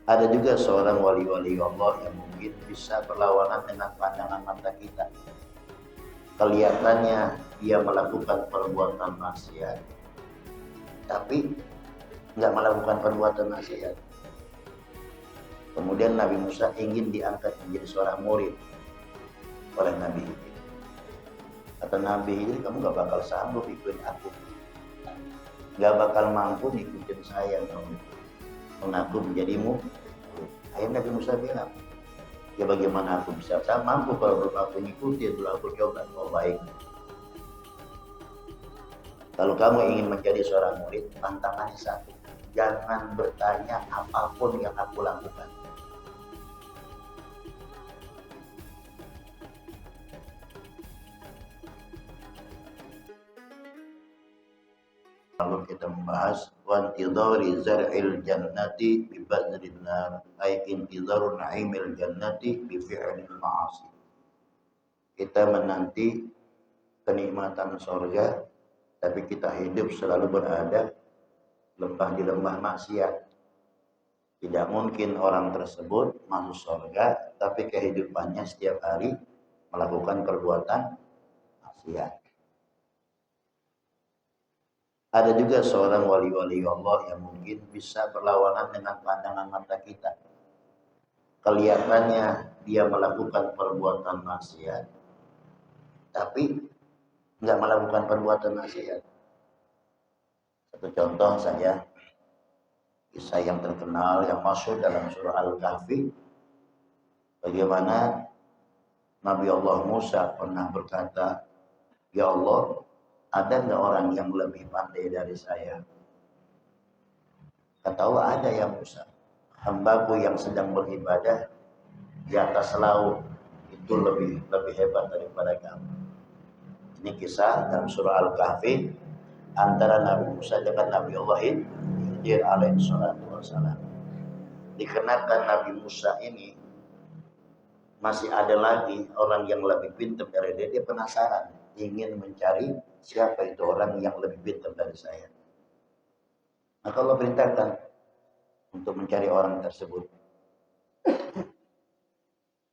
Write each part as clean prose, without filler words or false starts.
Ada juga seorang wali-wali Allah yang mungkin bisa berlawanan dengan pandangan mata kita. Kelihatannya dia melakukan perbuatan maksiat, tapi nggak melakukan perbuatan maksiat. Kemudian Nabi Musa ingin diangkat menjadi seorang murid oleh Nabi Khidir. Kata Nabi Khidir, kamu gak bakal sanggup ikutin aku, gak bakal mampu ngikutin saya kamu mengaku menjadimu. Akhirnya Nabi Musa bilang, ya bagaimana aku bisa, saya mampu kalau belum aku ngikutin, belum aku coba. Oh baik, kalau kamu ingin menjadi seorang murid, tantangannya satu, jangan bertanya apapun yang aku lakukan. Lalu kita membahas wantidhari zar'il jannati bi badrin nar, ay intidharu na'imil jannati bi fi'lil ma'asi. Kita menanti kenikmatan surga, tapi kita hidup selalu berada di lembah maksiat. Tidak mungkin orang tersebut masuk surga tapi kehidupannya setiap hari melakukan perbuatan maksiat. Ada juga seorang wali-wali Allah yang mungkin bisa berlawanan dengan pandangan mata kita. Kelihatannya dia melakukan perbuatan maksiat, tapi nggak melakukan perbuatan maksiat. Satu contoh saja, kisah yang terkenal yang masuk dalam surah Al-Kahfi, bagaimana Nabi Allah Musa pernah berkata, ya Allah, ada nggak orang yang lebih pandai dari saya? Kata Allah, ada ya Musa, hambaku yang sedang beribadah di atas laut itu lebih hebat daripada kamu. Ini kisah dalam surah Al-Kahfi antara Nabi Musa dengan Nabi Allah Khidir alaihi salatu wassalam. Dikarenakan Nabi Musa ini masih ada lagi orang yang lebih pintar dari dia penasaran, ingin mencari siapa itu orang yang lebih pintar dari saya. Maka Allah perintahkan untuk mencari orang tersebut.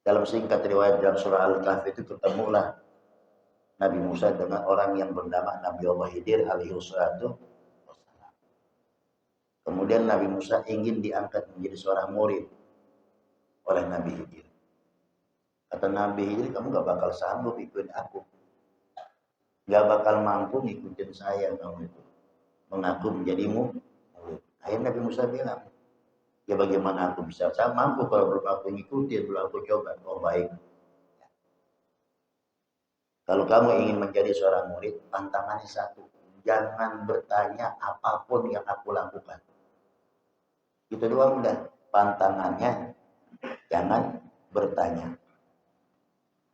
Dalam singkat riwayat dalam surah Al-Kahfi itu ketemulah Nabi Musa dengan orang yang bernama Nabi Allah Khidir alaihi salatu wassalam. Kemudian Nabi Musa ingin diangkat menjadi seorang murid oleh Nabi Khidir. Kata Nabi Khidir, kamu gak bakal sanggup ikutin aku, gak bakal mampu ngikutin saya kamu itu, mengaku menjadimu murid. Akhirnya Nabi Musa bilang, ya bagaimana aku bisa, saya mampu kalau belum aku ngikutin, belum aku coba. Oh baik, kalau kamu ingin menjadi seorang murid, tantangannya satu, jangan bertanya apapun yang aku lakukan. Itu doang udah pantangannya, jangan bertanya.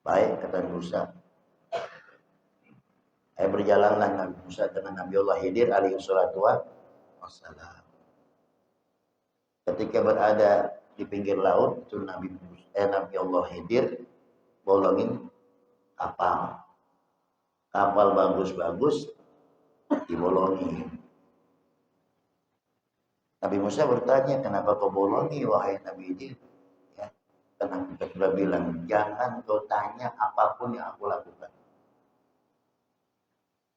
Baik, kata Musa. Berjalanlah Nabi Musa dengan Nabi Allah Khidir alaihi salatu wassalam. Ketika berada di pinggir laut, itu Nabi Allah Khidir bolongin kapal. Kapal bagus-bagus dibolongi. Nabi Musa bertanya, kenapa kau bolongi wahai Nabi Khidir? Ya, karena kita sudah bilang, jangan kau tanya apapun yang aku lakukan.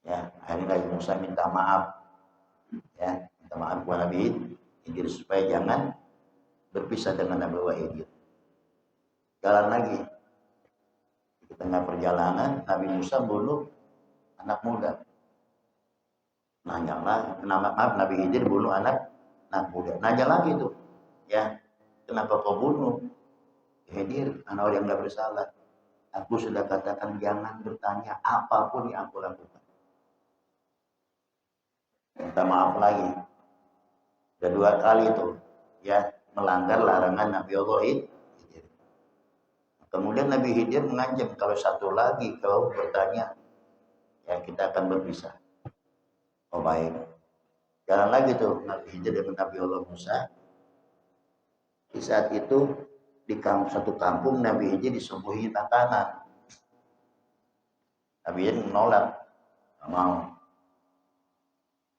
Ya, akhirnya Nabi Musa minta maaf. Ya, minta maaf kepada Nabi Khidir supaya jangan berpisah dengan Nabi Khidir. Jalan lagi. Di tengah perjalanan, Nabi Musa bunuh anak muda. Nanyalah, maaf Nabi Khidir bunuh anak muda. Nanya lagi tuh, ya, kenapa kau bunuh? Khidir, anak orang yang nggak bersalah. Aku sudah katakan jangan bertanya apapun yang aku lakukan. Minta maaf lagi. Udah 2 kali tuh, ya, melanggar larangan Nabi Allah Khidir. Kemudian Nabi Khidir mengancam, kalau satu lagi kau bertanya, ya kita akan berpisah. Oh baik. Jalan lagi tuh Nabi Khidir dengan Nabi Allah Musa. Di saat itu di satu kampung Nabi Khidir disuguhi makanan. Nabi Khidir menolak, nggak mau.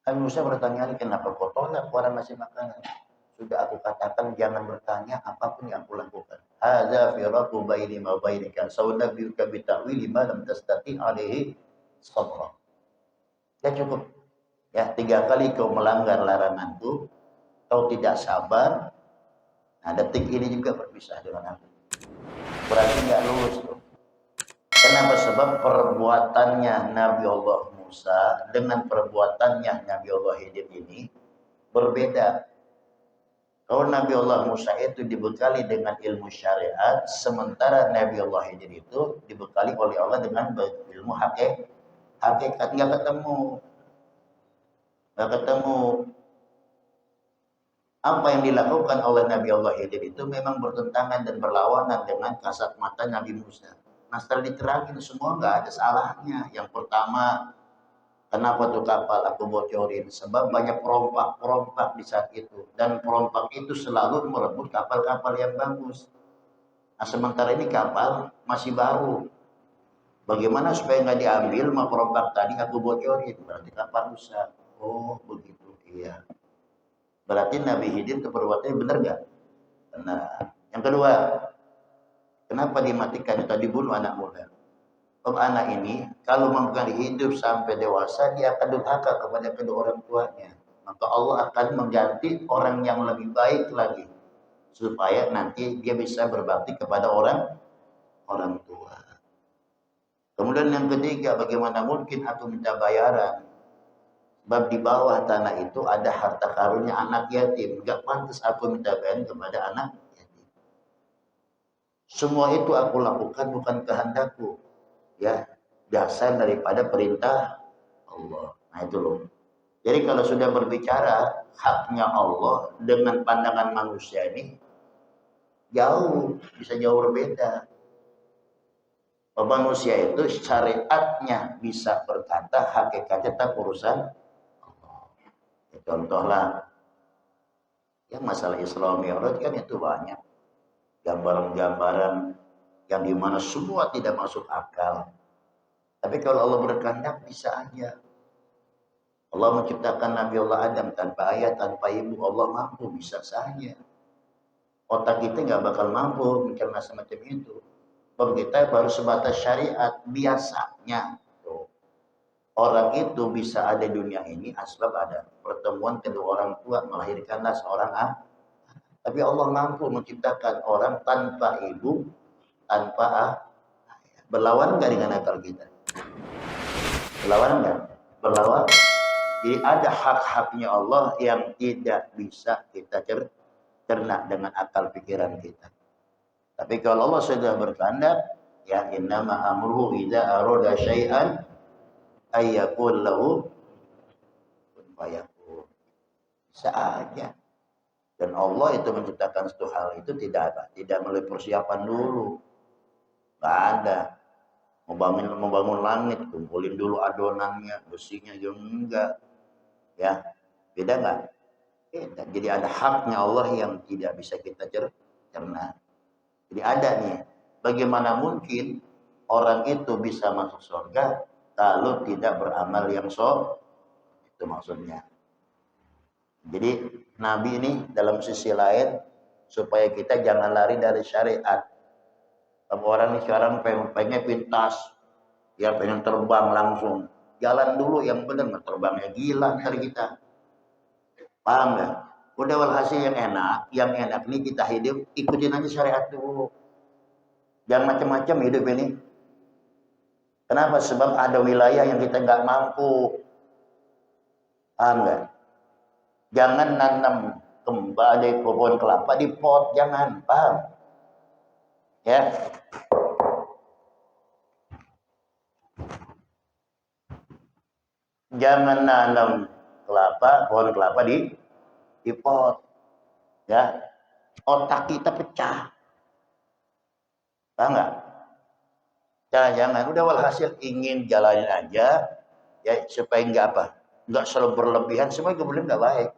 Nabi Musa bertanya lagi, kenapa kau tolak orang ngasih makanan? Sudah aku katakan jangan bertanya apapun yang aku lakukan. Hadza firaqu baini wa bainika. Saunabbiuka bi ta'wili ma lam tastati alaihi sabra. Ya cukup. Ya, 3 kali kau melanggar laranganku, kau tidak sabar. Nah, detik ini juga berpisah dengan aku. Berarti nggak lulus tuh. Kenapa? Sebab perbuatannya Nabi Allah Musa dengan perbuatannya Nabi Allah Khidir ini berbeda. Kalau Nabi Allah Musa itu dibekali dengan ilmu syariat, sementara Nabi Allah Khidir itu dibekali oleh Allah dengan ilmu hakikat. Nggak ketemu. Apa yang dilakukan oleh Nabi Allah Khidir itu memang bertentangan dan berlawanan dengan kasat mata Nabi Musa. Nah, setelah diterangin semua nggak ada salahnya. Yang pertama, kenapa tuh kapal aku bocorin? Sebab banyak perompak di saat itu. Dan perompak itu selalu merebut kapal-kapal yang bagus. Nah, sementara ini kapal masih baru. Bagaimana supaya nggak diambil sama perompak tadi aku bocorin? Berarti kapal rusak. Oh, begitu. Iya. Berarti Nabi Khidir itu perbuatannya benar nggak? Nah, yang kedua, kenapa dimatikan atau dibunuh anak muda? Anak ini kalau membukan hidup sampai dewasa, dia akan durhaka kepada kedua orang tuanya. Maka Allah akan mengganti orang yang lebih baik lagi supaya nanti dia bisa berbakti kepada orang tua. Kemudian yang ketiga, bagaimana mungkin aku minta bayaran? Sebab di bawah tanah itu ada harta karunnya anak yatim. Gak pantas aku minta bayaran kepada anak yatim. Semua itu aku lakukan bukan kehendakku. Ya, dasar daripada perintah Allah. Nah itu loh. Jadi kalau sudah berbicara haknya Allah dengan pandangan manusia ini bisa jauh berbeda. Manusia itu syariatnya bisa berkata, hakikatnya tak urusan Allah. Ya, contohlah, ya masalah Isra Mi'raj kan itu banyak gambaran-gambaran yang dimana semua tidak masuk akal. Tapi kalau Allah berkehendak bisa aja. Allah menciptakan Nabi Allah Adam tanpa ayah, tanpa ibu. Allah mampu, bisa saja. Otak kita nggak bakal mampu mencerna semacam itu. Sebab kita baru sebatas syariat biasanya. Tuh. Orang itu bisa ada di dunia ini asbab ada pertemuan kedua orang tua melahirkanlah seorang anak. Tapi Allah mampu menciptakan orang tanpa ibu, tanpa ayah. Berlawan nggak dengan akal kita? Berlawan nggak? Berlawan. Jadi ada hak-haknya Allah yang tidak bisa kita cerna dengan akal pikiran kita. Tapi kalau Allah sudah berkehendak, ya innama amruhu idza arada syai'an ayyakul lahu kun fayakun. Bisa aja. Dan Allah itu menciptakan satu hal itu tidak melalui persiapan dulu. Enggak ada. Membangun langit, kumpulin dulu adonannya, besinya juga enggak. Ya, beda enggak? Beda. Jadi ada haknya Allah yang tidak bisa kita cerna. Jadi ada nih, bagaimana mungkin orang itu bisa masuk surga kalau tidak beramal yang itu maksudnya. Jadi Nabi ini dalam sisi lain supaya kita jangan lari dari syariat. Orang ini sekarang pengen pintas, ya pengen terbang langsung. Jalan dulu yang benar, terbangnya gila ntar kita. Paham nggak? Udah walhasil yang enak ini kita hidup, ikutin aja syariat dulu. Jangan macam-macam hidup ini. Kenapa? Sebab ada wilayah yang kita nggak mampu. Paham nggak? Jangan nanam kembali pohon kelapa di pot, jangan. Paham? Ya. Jangan nanam pohon kelapa di pot. Ya. Otak kita pecah. Paham nggak? Jangan. Udah walhasil ingin jalanin aja. Ya supaya nggak selalu berlebihan. Semua kemudian nggak baik.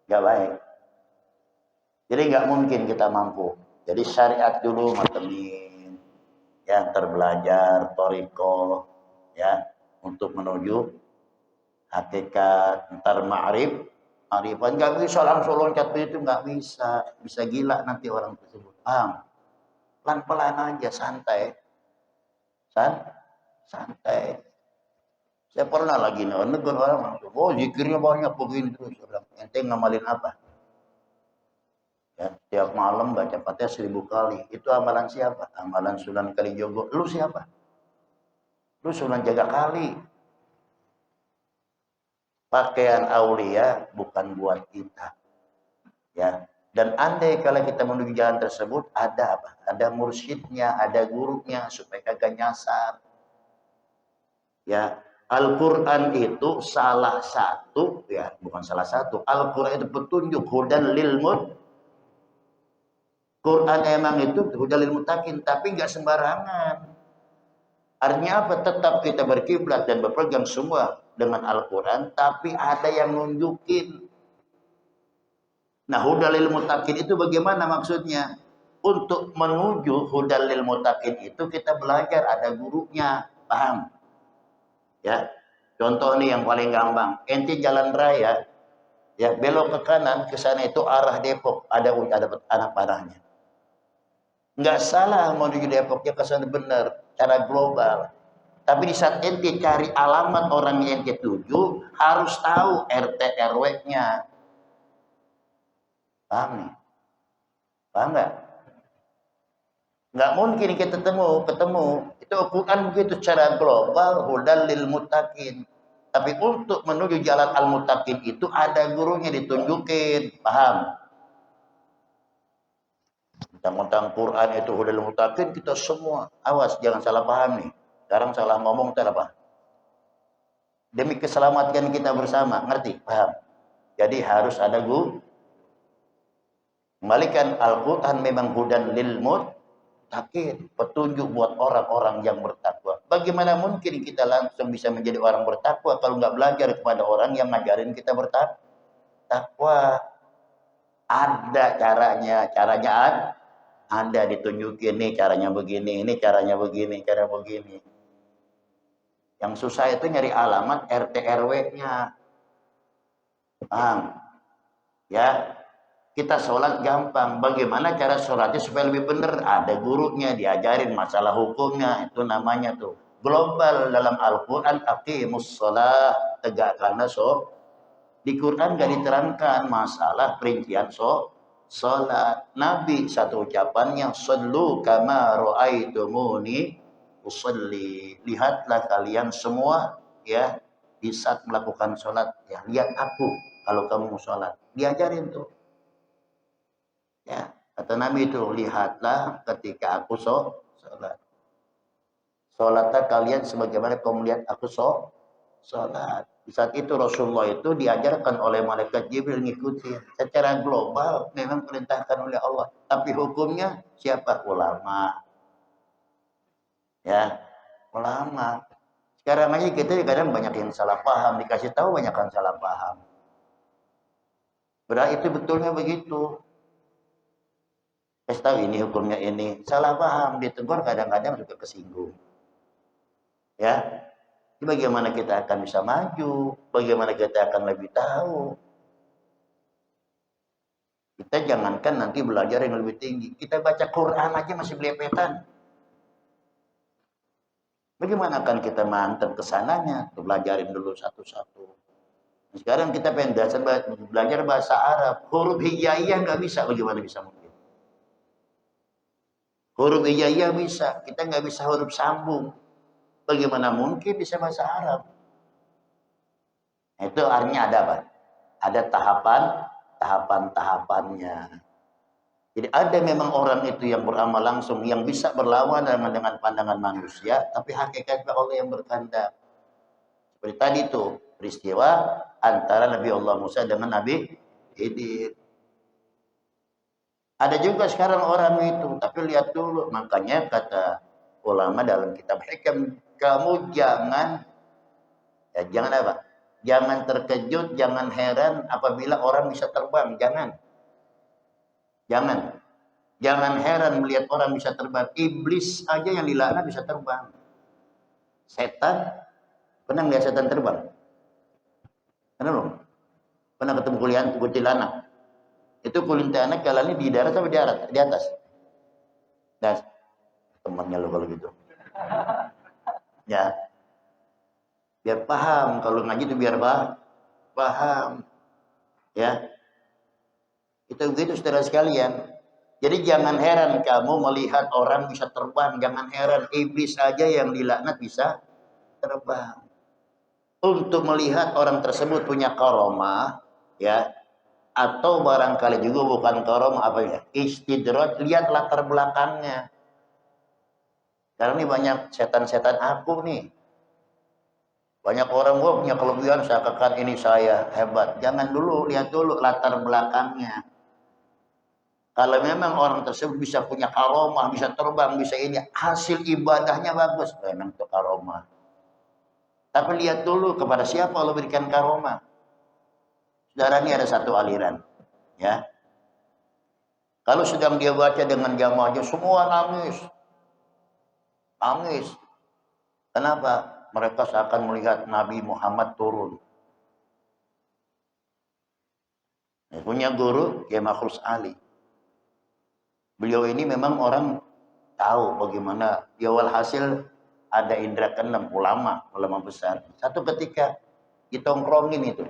Nggak baik. Jadi nggak mungkin kita mampu. Jadi syariat dulu matemin. Ya terbelajar, toriko. Ya untuk menuju hakikat, ntar ma'rif, Arifan nggak bisa langsung loncat begitu, nggak bisa. Bisa gila nanti orang tersebut. Paham? Pelan-pelan aja, santai. Santai. Saya pernah lagi negur orang langsung, oh zikirnya banyak begini terus. Saya bilang, ente ngamalin apa? Ya, tiap malam baca Fatihah 1000 kali. Itu amalan siapa? Amalan Sunan Kalijogo. Lu siapa? Lu Sunan Jaga Kali. Pakaian aulia bukan buat kita. Ya. Dan andai kalau kita menuju jalan tersebut ada apa? Ada mursyidnya, ada gurunya supaya kagak nyasar. Ya, Al-Qur'an itu salah satu, ya, bukan salah satu. Al-Qur'an itu petunjuk hudan lil Quran emang itu hudan lil muttaqin, tapi enggak sembarangan. Artinya apa? Tetap kita berkiblat dan berpegang semua dengan Al-Qur'an, tapi ada yang nunjukin. Nah, hudan lil muttaqin itu bagaimana maksudnya? Untuk menuju hudan lil muttaqin itu kita belajar, ada gurunya, paham? Ya. Contoh nih yang paling gampang. Ente jalan raya, ya belok ke kanan, ke sana itu arah Depok, ada anak panahnya. Nggak salah mau menuju Depok, ya ke sana benar, cara global. Tapi di saat ente cari alamat orang yang ente tuju, harus tahu RT RW-nya. Paham nih? Paham nggak? Nggak mungkin kita ketemu. Itu bukan begitu secara global, hudan lil muttaqin. Tapi untuk menuju jalan al-muttaqin itu ada gurunya ditunjukin, paham? Tentang Quran itu hudan lil muttaqin, kita semua awas jangan salah paham nih. Sekarang salah ngomong apa? Demi keselamatan kita bersama, ngerti? Paham? Jadi harus ada guru. Kembalikan Al-Quran memang hudan lil muttaqin, petunjuk buat orang-orang yang bertakwa. Bagaimana mungkin kita langsung bisa menjadi orang bertakwa kalau nggak belajar kepada orang yang ngajarin kita bertakwa? Ada caranya ada ditunjukin nih caranya begini, ini caranya begini, cara begini. Yang susah itu nyari alamat RT RW-nya. Paham? Ya. Kita sholat gampang. Bagaimana cara sholatnya supaya lebih benar? Ada gurunya, diajarin masalah hukumnya. Itu namanya tuh. Global dalam Al-Quran, aqimus sholat. Tegakkanlah di Quran gak diterangkan masalah perincian sholat. Nabi satu ucapannya, sallu kama ra'aitumuni usalli. Lihatlah kalian semua ya di saat melakukan sholat. Ya, lihat aku kalau kamu sholat. Diajarin tuh. Ya, kata Nabi itu, lihatlah ketika aku sholat. Sholatlah kalian sebagaimana kamu melihat aku sholat. Di saat itu Rasulullah itu diajarkan oleh malaikat Jibril ngikuti. Secara global memang perintahkan oleh Allah. Tapi hukumnya siapa? Ulama. Ya, ulama. Sekarang aja kita kadang banyak yang salah paham. Dikasih tahu banyak yang salah paham. Berarti itu betulnya begitu. Kasih tahu ini hukumnya ini, salah paham, ditegur kadang-kadang juga kesinggung. Ya, bagaimana kita akan bisa maju? Bagaimana kita akan lebih tahu? Kita jangankan nanti belajar yang lebih tinggi, kita baca Quran aja masih belepetan. Bagaimana akan kita mantap kesananya? Tuh belajarin dulu satu-satu. Sekarang kita pengen belajar bahasa Arab, huruf hijaiyah nggak bisa, bagaimana bisa mungkin? Huruf hijaiyah bisa, kita nggak bisa huruf sambung. Bagaimana mungkin bisa bahasa Arab? Itu artinya ada apa? Ada tahapan-tahapannya. Jadi ada memang orang itu yang beramal langsung, yang bisa berlawan dengan pandangan manusia, tapi hakikatnya Allah yang berkehendak. Seperti tadi itu peristiwa antara Nabi Allah Musa dengan Nabi Khidir. Ada juga sekarang orang itu, tapi lihat dulu. Makanya kata ulama dalam kitab Hikam, kamu jangan apa? Jangan terkejut, jangan heran apabila orang bisa terbang. Jangan heran melihat orang bisa terbang. Iblis aja yang dilaknat bisa terbang. Setan, pernah nggak setan terbang? Pernah belum? Pernah ketemu kuntilanak? Itu kuntilanak jalannya di darat atau di darat? Di atas. Dan temannya lo kalau gitu. Ya. Biar paham, kalau ngaji itu biar paham. Ya. Itu begitu saudara sekalian. Jadi jangan heran kamu melihat orang bisa terbang, jangan heran iblis aja yang dilaknat bisa terbang. Untuk melihat orang tersebut punya karomah, ya, atau barangkali juga bukan karomah apa ya, istidraj, lihat latar belakangnya. Karena ini banyak setan-setan aku nih. Banyak orang gua punya kelebihan, seakan ini saya hebat. Jangan dulu, lihat dulu latar belakangnya. Kalau memang orang tersebut bisa punya karomah, bisa terbang, bisa ini, hasil ibadahnya bagus, memang itu karomah. Tapi lihat dulu kepada siapa Allah berikan karomah. Saudara, ini ada satu aliran, ya. Kalau sedang dia baca dengan jamaahnya, semua nangis. Nangis. Kenapa? Mereka seakan melihat Nabi Muhammad turun. Punya guru, Kiai Makhrus Ali. Beliau ini memang orang tahu bagaimana di awal hasil ada indra keenam, ulama besar. Satu ketika ditongkrongin itu,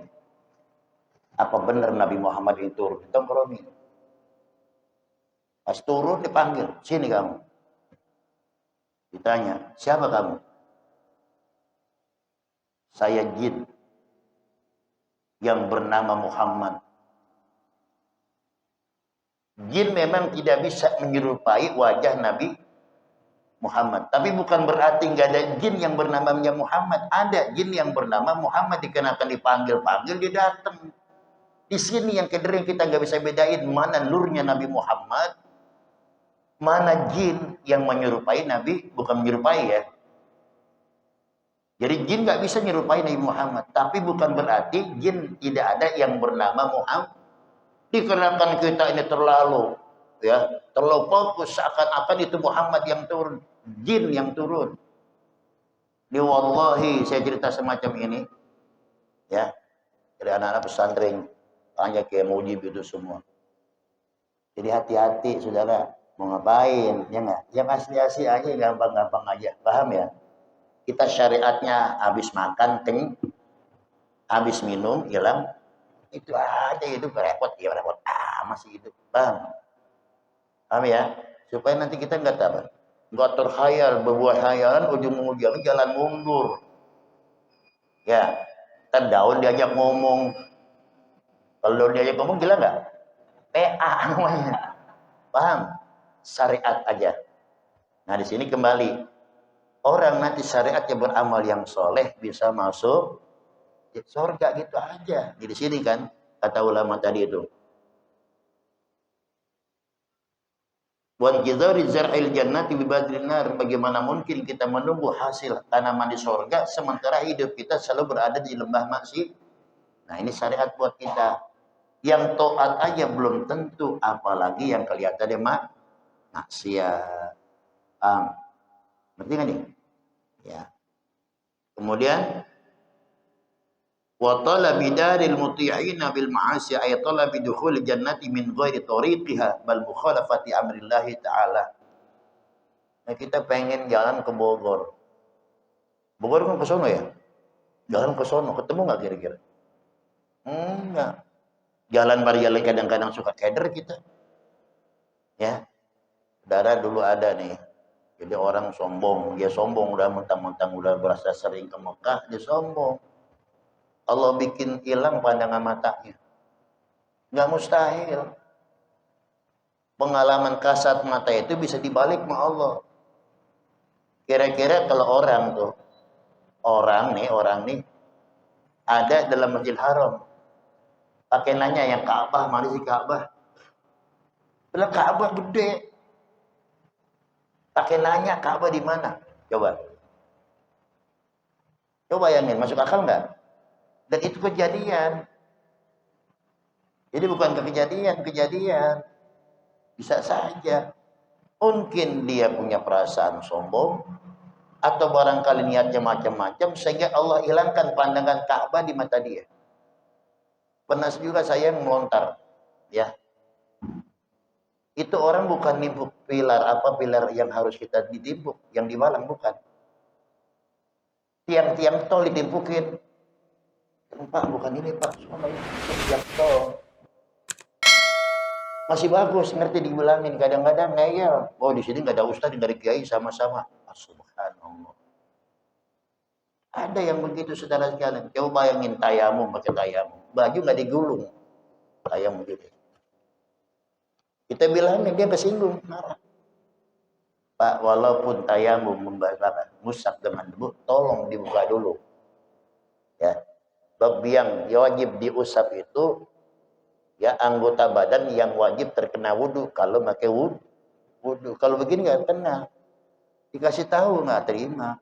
apa benar Nabi Muhammad itu turun? Ditongkrongin. Pas turun dipanggil, sini kamu. Ditanya, siapa kamu? Saya jin yang bernama Muhammad. Jin memang tidak bisa menyerupai wajah Nabi Muhammad. Tapi bukan berarti nggak ada jin yang bernama Muhammad. Ada jin yang bernama Muhammad, dikenakan dipanggil-panggil dia datang. Di sini yang kedereng kita nggak bisa bedain mana nurnya Nabi Muhammad, mana jin yang menyerupai Nabi, bukan menyerupai ya. Jadi jin nggak bisa menyerupai Nabi Muhammad. Tapi bukan berarti jin tidak ada yang bernama Muhammad. Dikarenakan kita ini terlalu fokus seakan-akan itu Muhammad yang turun, jin yang turun. Di wallahi saya cerita semacam ini, ya, dari anak-anak pesantren, hanya kayak mujib itu semua. Jadi hati-hati saudara, mau ngapain, ya nggak? Yang asli-asli aja, gampang-gampang aja, paham ya? Kita syariatnya habis makan, habis minum, hilang. Itu aja, itu repot masih hidup, paham ya, supaya nanti kita nggak terkhayal, berbuat khayalan, ujung-ujungnya jalan mundur ya. Kan daun diajak ngomong, kalau daun diajak ngomong gila nggak? PA namanya, paham? Syariat aja. Nah di sini kembali, orang nanti syariatnya beramal yang soleh bisa masuk surga gitu aja. Di sini kan kata ulama tadi itu. Wan jizari zar'il jannati bi badrin nar. Bagaimana mungkin kita menunggu hasil tanaman di surga sementara hidup kita selalu berada di lembah maksiat. Nah, ini syariat buat kita. Yang taat aja belum tentu, apalagi yang kelihatannya maksiat. Ngerti nggak nih? Ya. Kemudian wa talabi daril muti'ina bil ma'asi ay talabi dukhul jannati min ghairi tariqiha bal mukhalafati amrillah ta'ala. Nah, kita pengen jalan ke Bogor. Bogor kan ke sono ya? Jalan ke sono, ketemu nggak kira-kira? Enggak. Jalan barjalan kadang-kadang suka keder kita. Ya. Saudara dulu ada nih. Jadi orang sombong, dia sombong udah mentang-mentang udah berasa sering ke Mekah, dia sombong. Allah bikin hilang pandangan matanya. Nggak mustahil. Pengalaman kasat mata itu bisa dibalik sama Allah. Kira-kira kalau orang nih ada dalam Masjidil Haram, pakai nanya yang Ka'bah, mana sih Ka'bah? Bilang Ka'bah gede. Pakai nanya Ka'bah di mana? Coba bayangin, masuk akal nggak? Dan itu kejadian. Jadi bukan kejadian. Bisa saja. Mungkin dia punya perasaan sombong, atau barangkali niatnya macam-macam, sehingga Allah hilangkan pandangan Ka'bah di mata dia. Pernah juga saya melontar, ya. Itu orang bukan nimbuk pilar yang harus kita ditimbuk, yang dimalang bukan. Tiang-tiang tol ditimpukin. Pak, bukan ini Pak, soalnya itu tiang tol. Masih bagus, ngerti dibilangin. Kadang-kadang ngeyel. Oh, di sini nggak ada ustaz, nggak ada kiai, sama-sama. Subhanallah. Ada yang begitu saudara sekalian. Coba bayangin tayamum pakai tayamum. Baju nggak digulung. Tayamum gitu. Kita bilangin, dia kesinggung, marah. Pak, walaupun tayamum membahas musak dengan debu, tolong dibuka dulu. Ya. Bab yang wajib diusap itu ya anggota badan yang wajib terkena wudu kalau pakai wudu. Kalau begini nggak kena. Dikasih tahu nggak terima.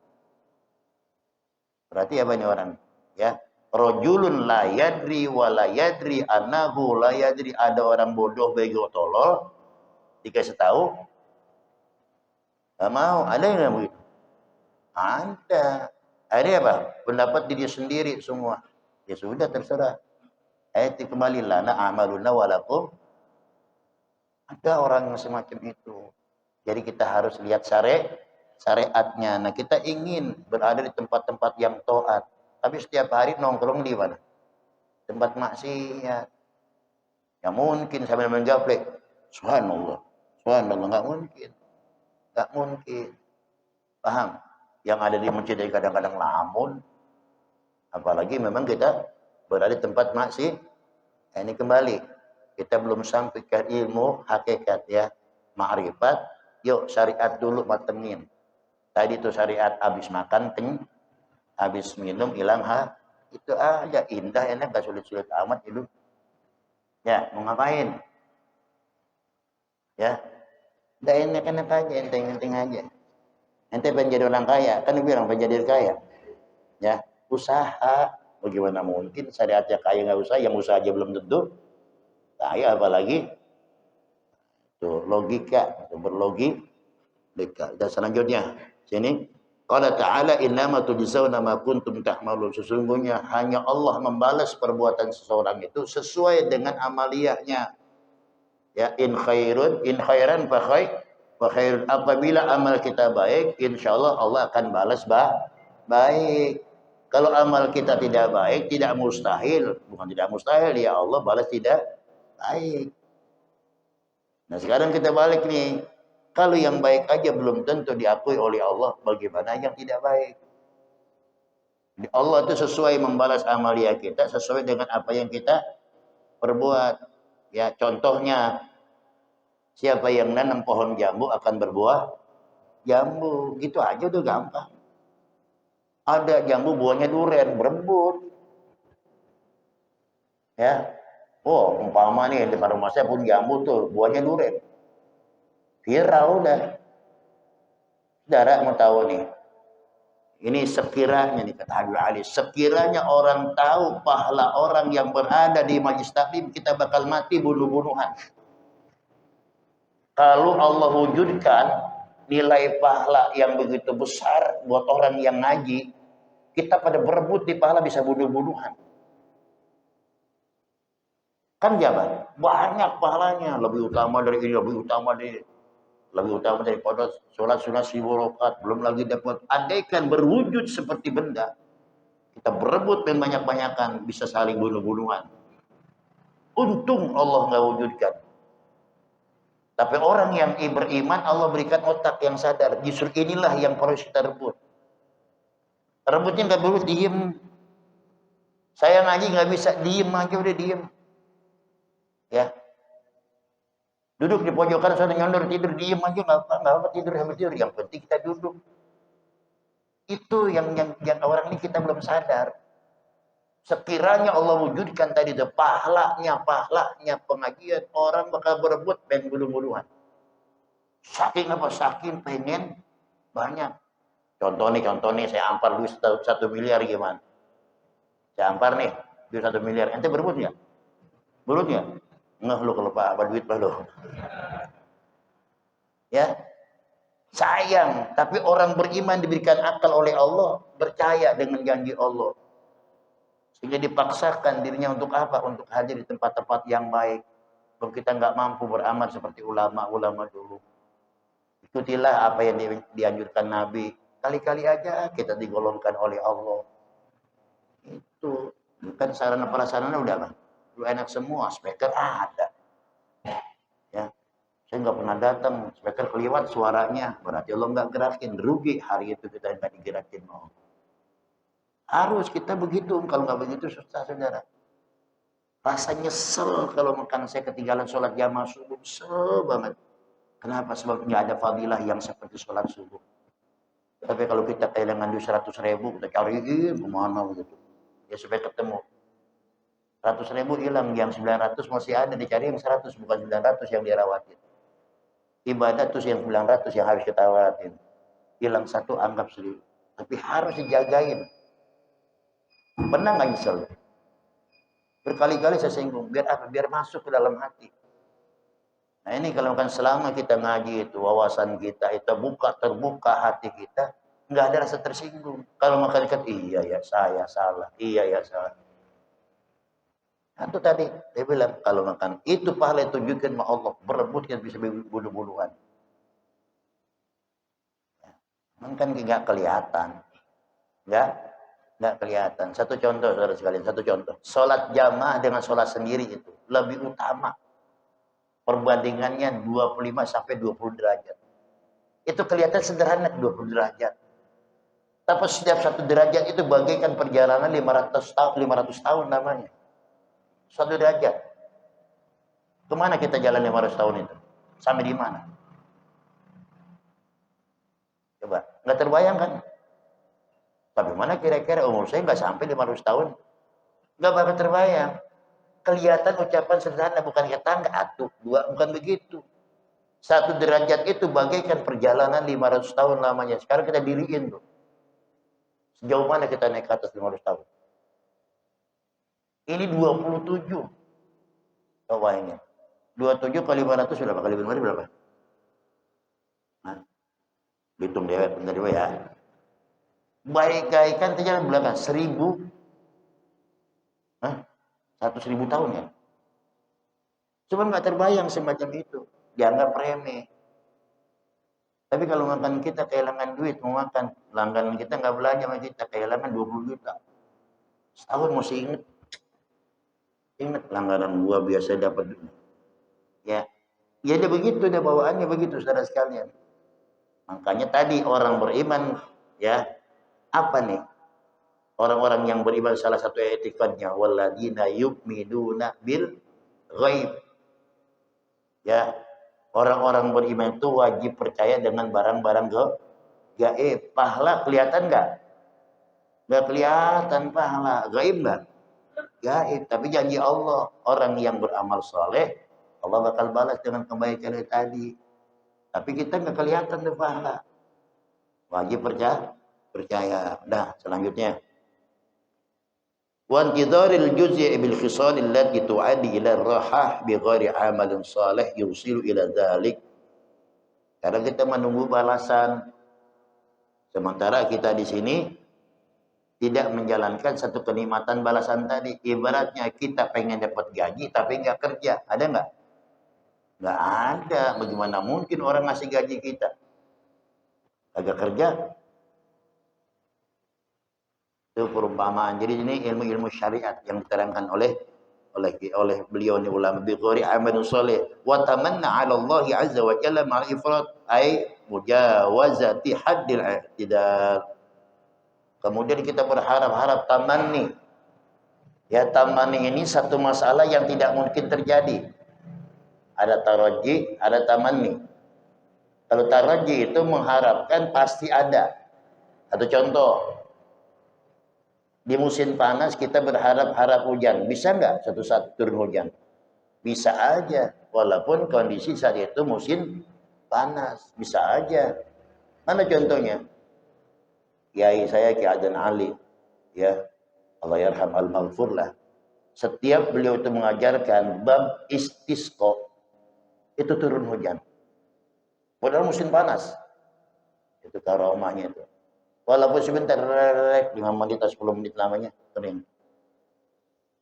Berarti apa ini orang? Ya. Rajulun la yadri wa la yadri annahu la yadri. Ada orang bodoh bego tolol dikasih tahu nggak mau. Ada yang nggak begitu? Ada. Ada apa? Pendapat diri sendiri semua. Ya sudah terserah. Ayat kembali lana amaluna walakum. Ada orang semacam itu. Jadi kita harus lihat syariatnya. Nah, kita ingin berada di tempat-tempat yang taat. Tapi setiap hari nongkrong di mana? Tempat maksiat. Ya mungkin sambil main gaplek. Subhanallah. Subhanallah, enggak mungkin. Enggak mungkin. Paham? Yang ada di masjid kadang-kadang lamun. Apalagi memang kita berada di tempat maksiat. Ini kembali. Kita belum sampai ke ilmu hakikat ya. Ma'rifat. Yuk syariat dulu matemin. Tadi itu syariat habis makan, habis minum, hilang itu aja indah, enak, gak sulit-sulit amat hidup. Ya, mau ngapain? Ya, udah enak-enak aja, enteng-enteng aja. Ente pengen jadi orang kaya, kan bilang pengen jadi kaya. Ya, usaha. Bagaimana mungkin syariatnya kaya nggak usaha, yang usaha aja belum tentu kaya, apalagi itu logika, itu berlogika. Dan selanjutnya sini qala ta'ala innama tujzauna ma kuntum ta'malun. Sesungguhnya hanya Allah membalas perbuatan seseorang itu sesuai dengan amaliyahnya. Ya, in khairan fa khairun. Apabila amal kita baik, insyaallah Allah akan balas baik. Kalau amal kita tidak baik, tidak mustahil, bukan tidak mustahil ya Allah balas tidak baik. Nah, sekarang kita balik nih. Kalau yang baik aja belum tentu diakui oleh Allah, bagaimana yang tidak baik? Allah itu sesuai membalas amalia kita sesuai dengan apa yang kita perbuat. Ya, contohnya siapa yang nanam pohon jambu akan berbuah jambu. Gitu aja udah gampang. Ada jambu buahnya durian, berebut. Ya. Oh, umpama nih di rumah saya pun jambu tuh, buahnya durian. Viral udah. Saudara mau tahu nih. Ini sekiranya nih kata Habib Ali, sekiranya orang tahu pahala orang yang berada di majlis taklim, kita bakal mati bunuh-bunuhan. Kalau Allah wujudkan nilai pahala yang begitu besar buat orang yang ngaji, kita pada berebut di pahala bisa bunuh-bunuhan. Kan jabat, banyak pahalanya, lebih utama dari ini, lebih utama daripada sholat sunat 1000 rakaat, belum lagi dapat andaikan berwujud seperti benda, kita berebut dan banyak-banyakan bisa saling bunuh-bunuhan. Untung Allah nggak wujudkan. Tapi orang yang beriman Allah berikan otak yang sadar. Justru inilah yang harus kita rebut. Rebutnya nggak boleh diem. Saya ngaji nggak bisa diem aja udah diem. Ya. Duduk di pojokan sana nyondor tidur diem aja nggak apa tidur sambil tidur. Yang penting kita duduk. Itu yang orang ini kita belum sadar. Sekiranya Allah wujudkan tadi itu pahalanya pengajian, orang bakal berebut pengen bunuh-bunuhan. Saking apa? Saking pengen banyak. Contoh nih saya ampar duit 1 miliar gimana? Saya ampar nih duit 1 miliar. Ente berebut nggak? Berebut nggak? Ngeh lu kalau apa duit lu. Ya. Sayang, tapi orang beriman diberikan akal oleh Allah, percaya dengan janji Allah. Sehingga dipaksakan dirinya untuk apa? Untuk hadir di tempat-tempat yang baik. Kalau kita nggak mampu beramal seperti ulama-ulama dulu. Ikutilah apa yang dianjurkan Nabi. Kali-kali aja kita digolongkan oleh Allah. Itu. Bukan sarana prasarana udah kan. Lu enak semua, speaker ada. Ya. Saya nggak pernah datang, speaker keliwat suaranya. Berarti Allah nggak gerakin. Rugi hari itu kita nggak digerakin. Oh. Harus kita begitu. Kalau nggak begitu susah saudara. Rasa nyesel kalau makan saya ketinggalan sholat jamaah subuh. Nyesel banget. Kenapa? Sebab nggak ada fadilah yang seperti sholat subuh. Tapi kalau kita kehilangan duit 100.000, kita cariin kemana begitu. Ya supaya ketemu. 100.000 hilang, yang 900 masih ada, dicari yang 100, bukan 900 yang dirawatin. Ibadah tuh yang 900 yang harus kita rawatin. Hilang satu, anggap 1.000. Tapi harus dijagain. Pernah nggak nyesel? Berkali-kali saya singgung, biar apa? Biar masuk ke dalam hati. Nah ini kalau kan selama kita ngaji itu, wawasan kita itu terbuka hati kita, nggak ada rasa tersinggung. Kalau makan dekat, iya ya saya salah, iya ya salah. Nah, itu tadi, dia bilang, kalau makan itu pahala tunjukkan sama Allah, berebut kita bisa bunuh-bunuhan. Kan nggak kelihatan. Nggak kelihatan. Satu contoh, saudara sekalian, satu contoh. Sholat jamaah dengan sholat sendiri itu lebih utama. Perbandingannya 25 sampai 20 derajat. Itu kelihatan sederhana 20 derajat. Tapi setiap satu derajat itu bagaikan perjalanan 500 tahun namanya. Satu derajat. Kemana kita jalan 500 tahun itu? Sampai di mana? Coba, nggak terbayang kan? Tapi mana kira-kira umur saya nggak sampai 500 tahun. Nggak bakal terbayang. Kelihatan ucapan sederhana, bukan kata nggak atuh, dua, bukan begitu. Satu derajat itu bagaikan perjalanan 500 tahun lamanya. Sekarang kita diriin tuh. Sejauh mana kita naik ke atas 500 tahun? Ini 27. Coba ini. 27 kali 500 berapa? Kali 500 berapa? Nah, hitung deh, bentar dulu ya. Baik-baikan terjalan belakang 1000. 100.000 tahun ya. Cuma nggak terbayang semacam itu. Dianggap remeh. Tapi kalau makan kita kehilangan duit, mau makan. Langganan kita nggak belanja sama kita, kehilangan 20 juta. Setahun masih inget. Ingat langganan gua biasa dapat duit. Ya. Ya dia begitu, dia bawaannya begitu, saudara sekalian. Makanya tadi orang beriman, ya, apa nih? Orang-orang yang beriman salah satu etikadnya walladzina yu'minuna bil ghaib. Ya, orang-orang beriman itu wajib percaya dengan barang-barang gaib. Pahala kelihatan enggak? Enggak kelihatan pahala. Gaib enggak? Gaib. Tapi janji Allah, orang yang beramal soleh, Allah bakal balas dengan kebaikan tadi. Tapi kita enggak kelihatan tuh pahala. Wajib percaya. Nah, selanjutnya. Wa intidharil juz'i bil khisal allati tu'addi ila ar-rahah bi ghairi amalin salih yusilu ila dzalik. Karena kita menunggu balasan. Sementara kita di sini tidak menjalankan satu kenikmatan balasan tadi. Ibaratnya kita pengen dapat gaji tapi nggak kerja. Ada nggak? Nggak ada. Bagaimana mungkin orang ngasih gaji kita? Agak kerja. Itu perumpamaan. Jadi ini ilmu-ilmu syariat yang diterangkan oleh beliau ni ulama bi ghairi amalin salih wa tamanna 'ala Allah 'azza wa jalla ma'al ifrat ay mujawazati haddil i'tidal. Kemudian kita berharap-harap tamanni. Ya, tamanni ini satu masalah yang tidak mungkin terjadi. Ada taraji, ada tamanni. Kalau taraji itu mengharapkan pasti ada. Satu contoh, di musim panas kita berharap-harap hujan. Bisa nggak satu saat turun hujan? Bisa aja. Walaupun kondisi saat itu musim panas. Bisa aja. Mana contohnya? Kiai saya Ki Adan Ali. Ya, Allah yarham al-maghfur lah. Setiap beliau itu mengajarkan bab istisqa. Itu turun hujan. Padahal musim panas. Itu karomahnya itu. Walaupun sebentar, 5 menit atau 10 menit lamanya kering.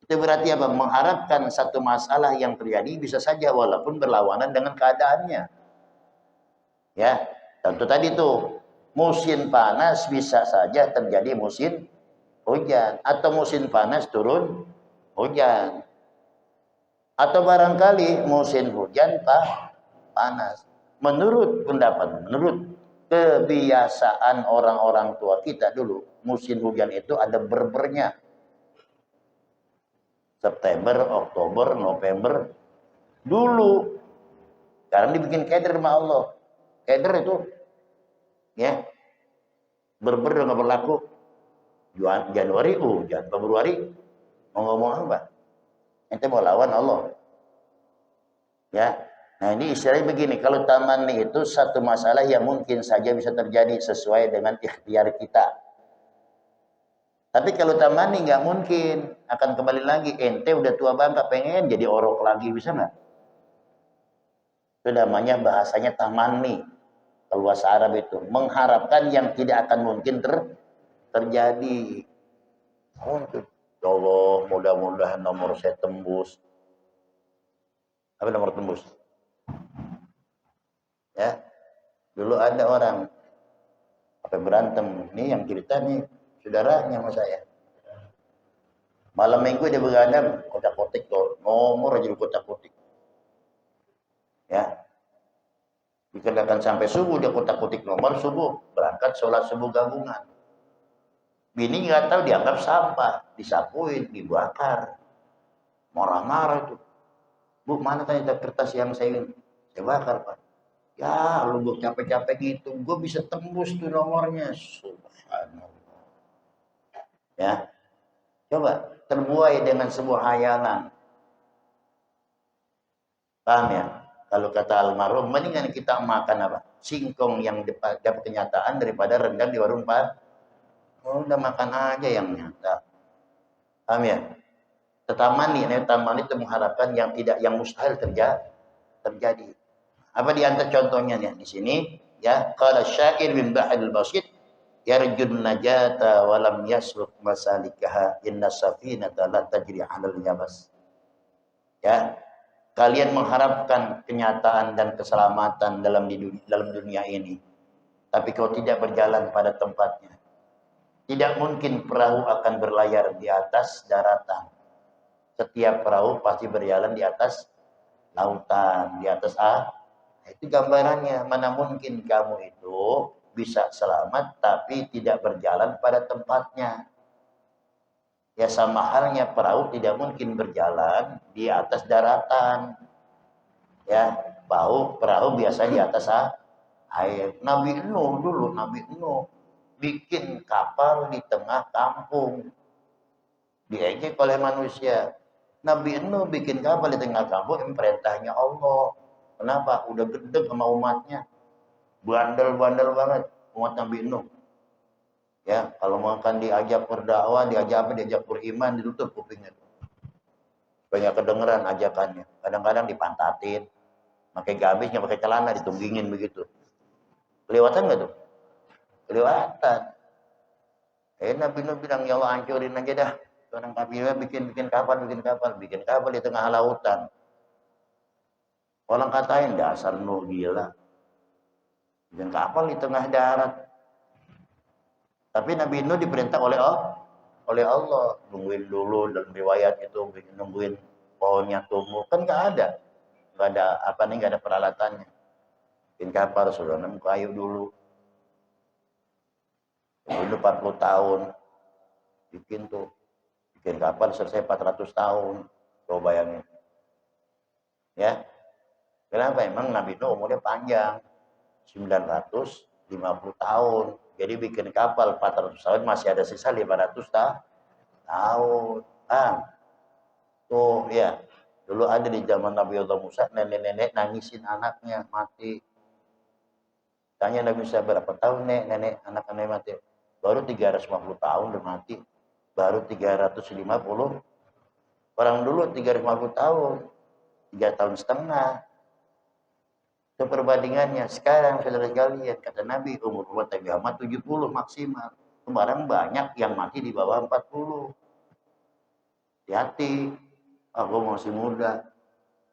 Itu berarti apa? Mengharapkan satu masalah yang terjadi bisa saja walaupun berlawanan dengan keadaannya. Ya, tentu tadi tuh musim panas bisa saja terjadi musim hujan atau musim panas turun hujan. Atau barangkali musim hujan panas. Menurut pendapat, menurut kebiasaan orang-orang tua kita dulu, musim hujan itu ada berbernya. September, Oktober, November. Dulu. Sekarang dibikin keder sama Allah. Keder itu ya berber nggak berlaku. Januari hujan, Februari mau ngomong apa? Ente mau lawan Allah. Ya. Nah ini istilahnya begini, kalau tamanni itu satu masalah yang mungkin saja bisa terjadi sesuai dengan ikhtiar kita. Tapi kalau tamanni nggak mungkin, akan kembali lagi. Ente udah tua bangka, pengen jadi orok lagi, bisa nggak? Itu namanya bahasanya tamanni. Kalau bahasa Arab itu mengharapkan yang tidak akan mungkin terjadi. Oh, ya Allah, mudah-mudahan nomor saya tembus. Apa nomor tembus? Ya, dulu ada orang apa berantem. Nih yang cerita nih saudaranya sama saya. Malam minggu dia begadang, kotak-kotik tuh, nomor aja kotak-kotik. Ya, dikerjakan sampai subuh dia kotak-kotik nomor subuh, berangkat sholat subuh gabungan. Bini nggak tahu dianggap sampah, disapuin, dibakar, marah-marah itu. Bu, mana tadi kertas yang saya bakar, Pak? Ya, lu gue capek-capek gitu, gue bisa tembus tuh nomornya. Subhanallah. Ya, coba terbuai dengan sebuah hayalan. Paham ya? Kalau kata almarhum, mendingan kita makan apa? Singkong yang dapat kenyataan daripada rendang di warung Pak. Oh, udah makan aja yang nyata. Paham ya? Tetamani itu mengharapkan yang tidak, yang mustahil terjadi. Apa di antara contohnya nih di sini? Ya, qala syair bin Bahril Basit, yarjun najata wa lam yasluk masalikaha inna safinata la tajri 'alal yabas. Ya, kalian mengharapkan kenyataan dan keselamatan dalam dunia ini, tapi kau tidak berjalan pada tempatnya. Tidak mungkin perahu akan berlayar di atas daratan. Setiap perahu pasti berjalan di atas lautan, di atas itu gambarannya. Mana mungkin kamu itu bisa selamat tapi tidak berjalan pada tempatnya. Ya sama halnya perahu tidak mungkin berjalan di atas daratan. Ya, perahu biasa di atas air. Nabi Nuh dulu, Nabi Nuh bikin kapal di tengah kampung. Diejek oleh manusia. Nabi Nuh bikin kapal di tengah kampung, perintahnya Allah. Kenapa? Udah gede sama umatnya. Bandel-bandel banget umat Nabi Nuh. Ya, kalau makan diajak berdakwah, diajak apa? Diajak beriman, ditutup kupingnya. Banyak kedengeran ajakannya. Kadang-kadang dipantatin. Pakai gabisnya, pakai celana, ditunggingin begitu. Kelewatan nggak tuh? Kelewatan. Nabi Nuh bilang, ya Allah hancurin aja dah. Orang kafilah bikin kapal di tengah lautan. Orang katain dasar Nuh gila. Bikin kapal di tengah darat. Tapi Nabi Nuh diperintah oleh Allah. Nungguin dulu dalam riwayat itu, nungguin pohonnya tumbuh. Kan nggak ada. Nggak ada peralatannya. Bikin kapal, sudah nemu kayu dulu. Dulu 40 tahun. Bikin kapal selesai 400 tahun. Coba bayangin. Ya. Kenapa? Emang Nabi Nuh umurnya panjang. 950 tahun. Jadi bikin kapal 400 tahun masih ada sisa 500 tahun. Tuh ya. Dulu ada di zaman Nabi Allah Musa, nenek-nenek nangisin anaknya mati. Tanya Nabi Musa berapa tahun nenek anak-anak mati? Baru 350 tahun udah mati. Baru 350. Orang dulu 350 tahun. 3 tahun setengah. Itu perbandingannya. Sekarang saudara sekalian, kata Nabi, umur Nabi Muhammad 70 maksimal. Kemarin banyak yang mati di bawah 40. hati-hati. Aku masih muda.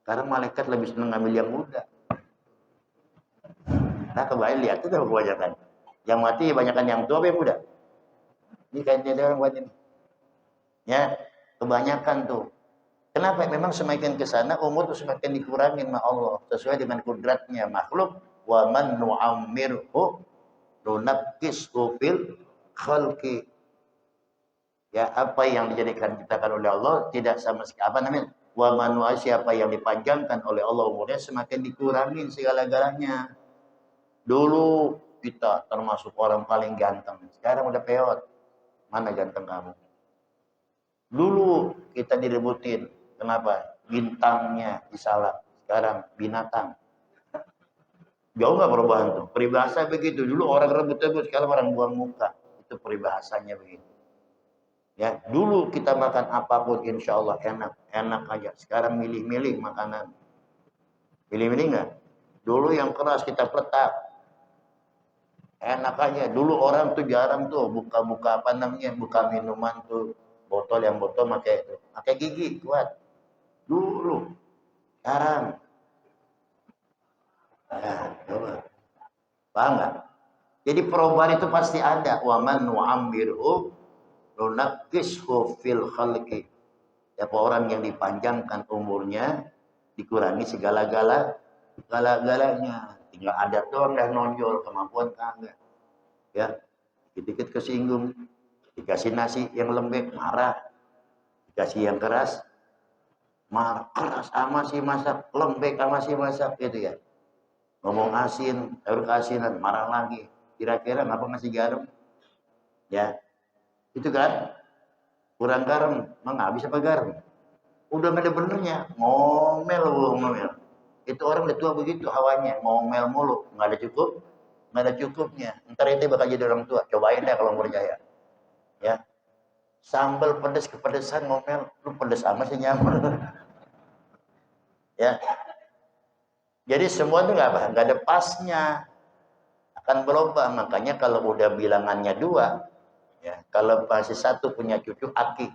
Karena malaikat lebih senang ngambil yang muda. Nah, kembali lihat itu kebanyakan. Yang mati kebanyakan yang tua apa yang muda? Ini kayaknya orang buat ini. Ya, kebanyakan tuh. Kenapa? Memang semakin ke sana umur tuh semakin dikurangin sama Allah sesuai dengan kodratnya makhluk. Wa man nu'ammirhu nunakkishu fil khalqi. Ya, apa yang dijadikan ciptakan oleh Allah tidak sama sekali apa namanya? Wa man siapa yang dipanjangkan oleh Allah umurnya semakin dikurangin segala-galanya. Dulu kita termasuk orang paling ganteng. Sekarang udah peot. Mana ganteng kamu? Dulu kita direbutin. Kenapa? Bintangnya disalak. Sekarang binatang. Jauh nggak perubahan tuh? Peribahasa begitu. Dulu orang rebut-rebut, sekarang orang buang muka. Itu peribahasanya begitu. Ya, dulu kita makan apapun insya Allah enak. Enak aja. Sekarang milih-milih makanan. Milih-milih nggak? Dulu yang keras kita peletak. Enak aja. Dulu orang tuh jarang tuh buka-buka apa namanya? Buka minuman tuh. Botol pakai gigi kuat. Dulu. Sekarang. Nah, coba. Paham nggak? Jadi perubahan itu pasti ada. Wa man nu'ammirhu nunakkishu fil khalqi. Siapa orang yang dipanjangkan umurnya dikurangi segala-galanya. Tinggal ada doang yang nonjol, kemampuan kagak. Ya, dikit-dikit kesinggung. Dikasih nasi yang lembek marah. Dikasih yang keras marah. Keras ama sih masak, lembek ama sih masak gitu ya. Ngomong asin, harus asinan, marah lagi. Kira-kira ngapa ngasih garam? Ya, itu kan kurang garam, emang habis apa garam? Udah nggak ada benernya, ngomel. Itu orang udah tua begitu hawanya, ngomel mulu, nggak ada cukupnya. Ntar itu bakal jadi orang tua. Cobain deh kalau mau percaya. Ya, sambal pedes kepedesan ngomel, lu pedes amat sih nyamper. Ya, jadi semua itu nggak ada pasnya, akan berubah. Makanya kalau udah bilangannya 2, ya, kalau masih 1 punya cucu aki,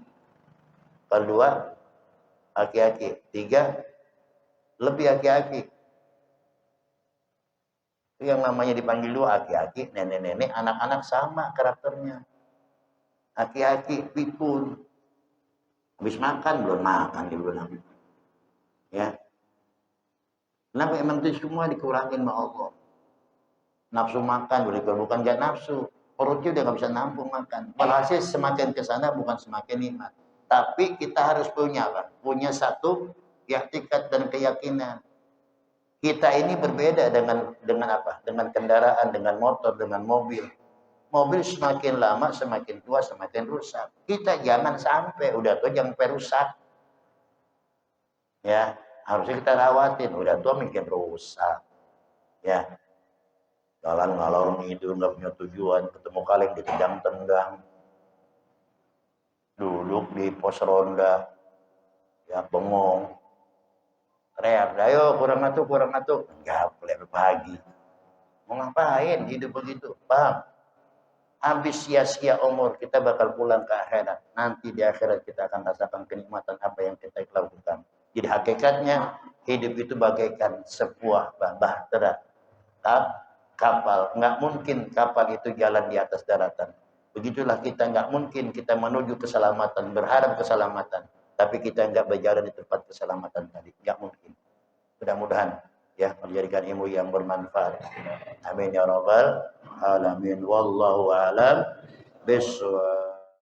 kalau 2 aki-aki, 3 lebih aki-aki. Itu yang namanya dipanggil 2 aki-aki, nenek-nenek, anak-anak sama karakternya. Aki-aki, pikun. Habis makan, belum makan dia bilang. Ya. Kenapa emang itu semua dikurangin sama Allah? Nafsu makan, bukan gak nafsu. Perutnya udah gak bisa nampung makan. Walhasil semakin ke sana bukan semakin nikmat. Tapi kita harus punya apa? Punya satu i'tikad dan keyakinan. Kita ini berbeda dengan apa? Dengan kendaraan, dengan motor, dengan mobil. Mobil semakin lama, semakin tua, semakin rusak. Kita jangan sampai, udah tua jangan sampai rusak. Ya, harusnya kita rawatin. Udah tua makin rusak. Ya, jalan ngalor ngidul, nggak punya tujuan. Ketemu kaleng ditendang-tendang. Duduk di pos ronda. Ya, bengong. Teriak, ayo kurang atuh. Enggak, boleh pagi. Mau ngapain hidup begitu? Paham? Habis sia-sia umur, kita bakal pulang ke akhirat. Nanti di akhirat kita akan rasakan kenikmatan apa yang kita lakukan. Jadi hakikatnya hidup itu bagaikan sebuah bahtera kapal. Nggak mungkin kapal itu jalan di atas daratan. Begitulah kita nggak mungkin kita menuju keselamatan, berharap keselamatan. Tapi kita nggak berjalan di tempat keselamatan tadi. Nggak mungkin. Mudah-mudahan ya menjadikan ilmu yang bermanfaat. Amin ya rabbal alamin. Wallahu a'lam bishawab.